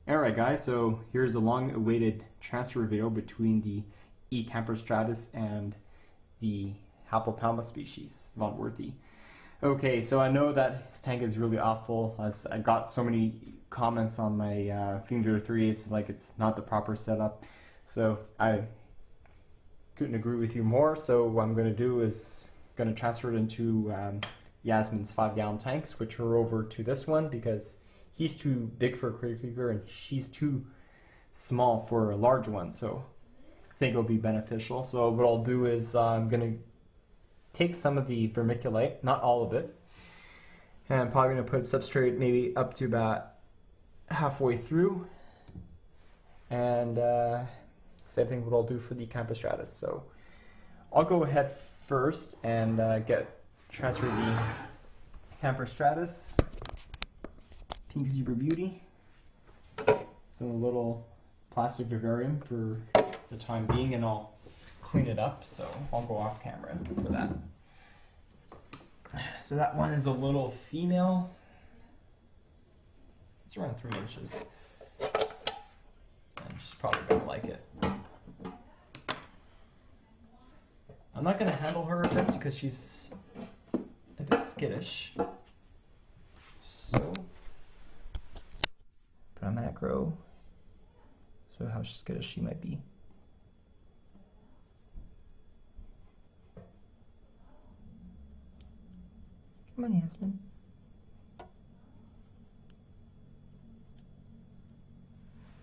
Alright guys, so here's the long-awaited transfer video between the E-Camper Stratus and the Haplopelma species, Von Worthy. Okay, so I know that his tank is really awful, as I got so many comments on my Finger 3s, like it's not the proper setup. So I couldn't agree with you more, so what I'm going to do is going to transfer it into Yasmin's 5-gallon tanks, which are over to this one because he's too big for a critter keeper and she's too small for a large one, so I think it'll be beneficial. So what I'll do is I'm going to take some of the vermiculite, not all of it, and I'm probably going to put substrate maybe up to about halfway through, and same thing what I'll do for the Camper Stratus. So I'll go ahead first and transfer the Camper Stratus. Pink Zebra Beauty. It's in a little plastic vivarium for the time being, and I'll clean it up, so I'll go off camera for that. So that one is a little female. It's around 3 inches. And she's probably gonna like it. I'm not gonna handle her a bit because she's a bit skittish. So put on macro, so how skittish she might be. Come on, Yasmin.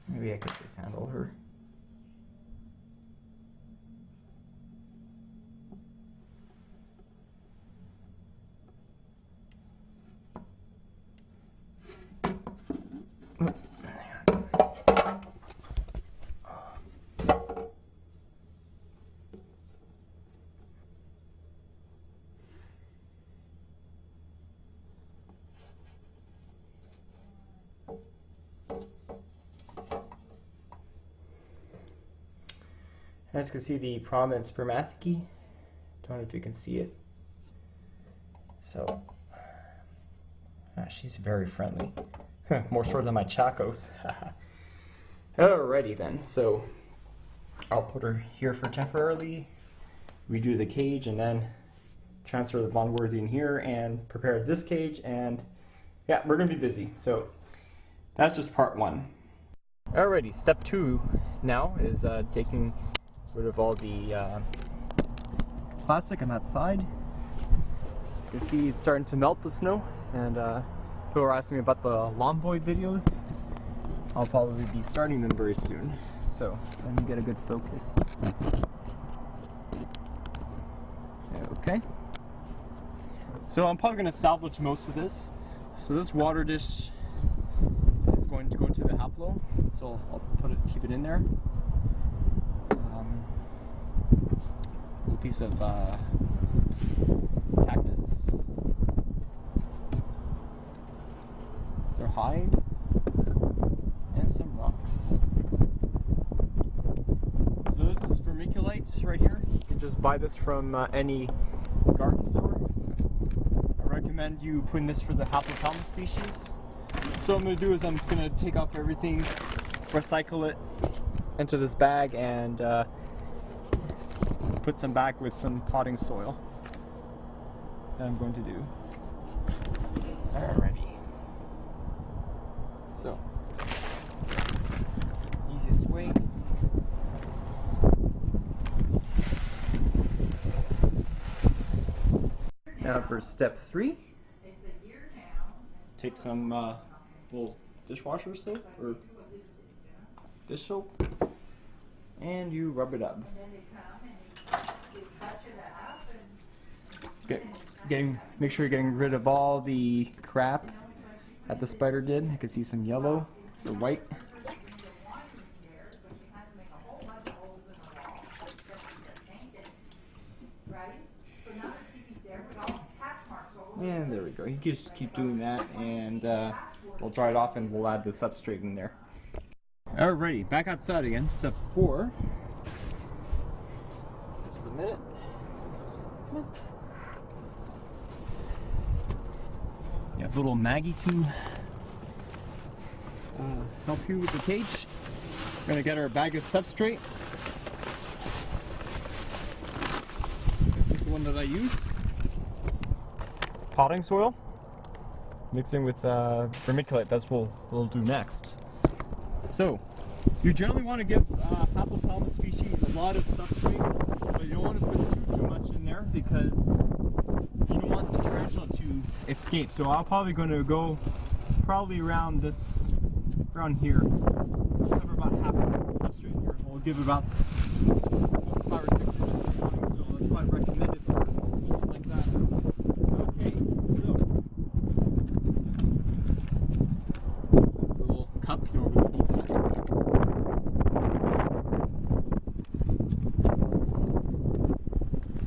Maybe I could just handle her. As you can see, the prominent spermathecae. Don't know if you can see it. So, she's very friendly. More so than my Chacos. Alrighty then, so I'll put her here for temporarily, redo the cage, and then transfer the Von Worthy in here and prepare this cage, and yeah, we're gonna be busy. So that's just part one. Alrighty, step 2 now is taking rid of all the plastic on that side. As you can see, it's starting to melt, the snow, and people are asking me about the lawn boy videos. I'll probably be starting them very soon, so let me get a good focus. Okay, so I'm probably going to salvage most of this. So this water dish is going to go to the Haplo, so I'll keep it in there. A piece of cactus, their hide, and some rocks. So this is vermiculite right here. You can just buy this from any garden store. I recommend you putting this for the Haplopelma species. So what I'm going to do is I'm going to take off everything, recycle it into this bag, and put some back with some potting soil that I'm going to do. Alrighty. So, easiest way. Now for step 3, take some little dishwasher soap or dish soap, and you rub it up. Make sure you're getting rid of all the crap that the spider did. You can see some yellow or white. And there we go. You can just keep doing that, and we'll dry it off, and we'll add the substrate in there. Alrighty, back outside again. Step 4. Just a minute. Come on. You have little Maggie too. help you with the cage. We're gonna get our bag of substrate. This is the one that I use. Potting soil, mixing with vermiculite. That's what we'll do next. So, you generally want to give Haplopelma species a lot of substrate, but you don't want to put too much in there because you don't want the tarantula to escape. So I'm probably going to go around here. We'll cover about half of the substrate here. We'll give about 5 or 6 inches of potting soil. That's quite recommended for species like that. Okay, so this is a little cup. You don't really need that.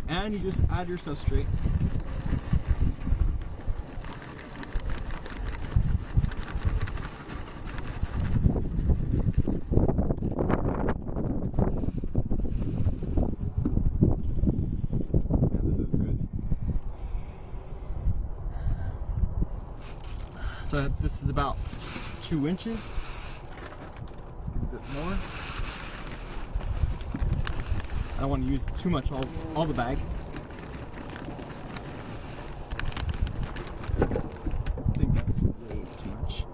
And you just add your substrate. So this is about 2 inches, a bit more. I don't want to use too much, all the bag. I think that's way too much.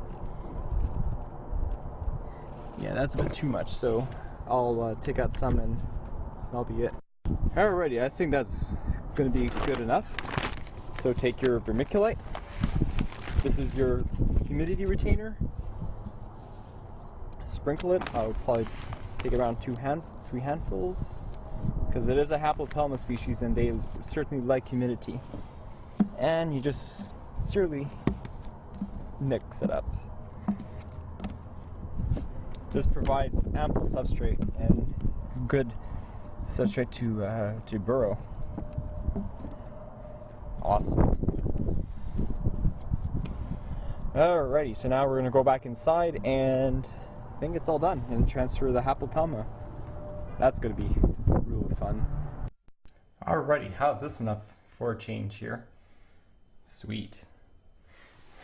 Yeah, that's a bit too much, so I'll take out some and that'll be it. Alrighty, I think that's going to be good enough. So take your vermiculite. This is your humidity retainer. Sprinkle it. I would probably take around 3 handfuls, because it is a Haplopelma species and they certainly like humidity. And you just slowly mix it up. This provides ample substrate and good substrate to burrow. Awesome. Alrighty, so now we're going to go back inside and I think it's all done and transfer the Haplopelma. That's going to be really fun. Alrighty, how's this enough for a change here? Sweet.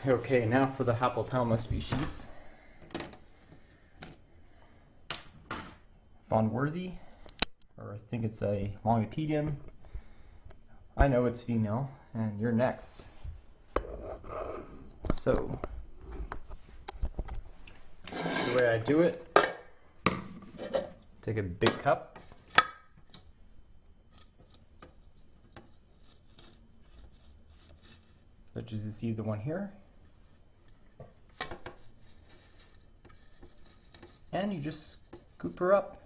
Okay, now for the Haplopelma species. Von Worthy, or I think it's a Longipedium. I know it's female, and you're next. So, the way I do it, take a big cup, such as you see the one here, and you just scoop her up.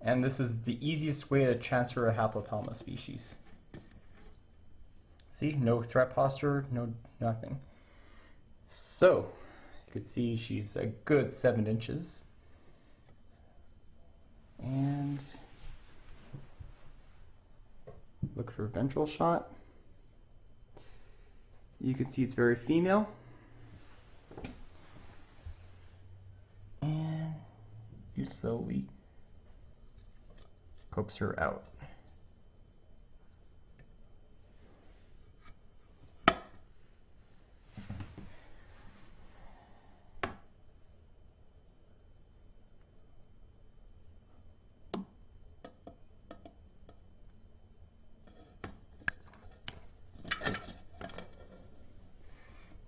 And this is the easiest way to transfer a Haplopelma species. See, no threat posture, nothing. So, you can see she's a good 7 inches. And look at her ventral shot. You can see it's very female. And you slowly coax her out.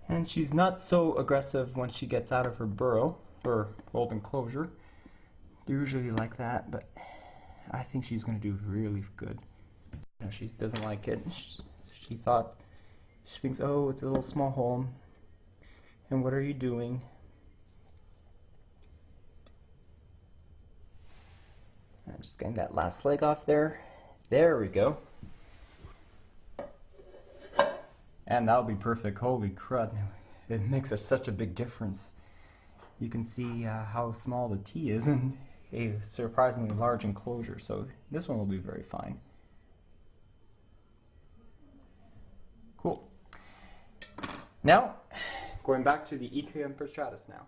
And she's not so aggressive when she gets out of her burrow, or old enclosure. They're usually like that, but I think she's going to do really good. No, she doesn't like it. She thinks, oh, it's a little small hole. And what are you doing? I'm just getting that last leg off there. There we go. And that'll be perfect. Holy crud. It makes such a big difference. You can see how small the T is in a surprisingly large enclosure. So this one will be very fine. Cool. Now, going back to the E. Emperstratus now.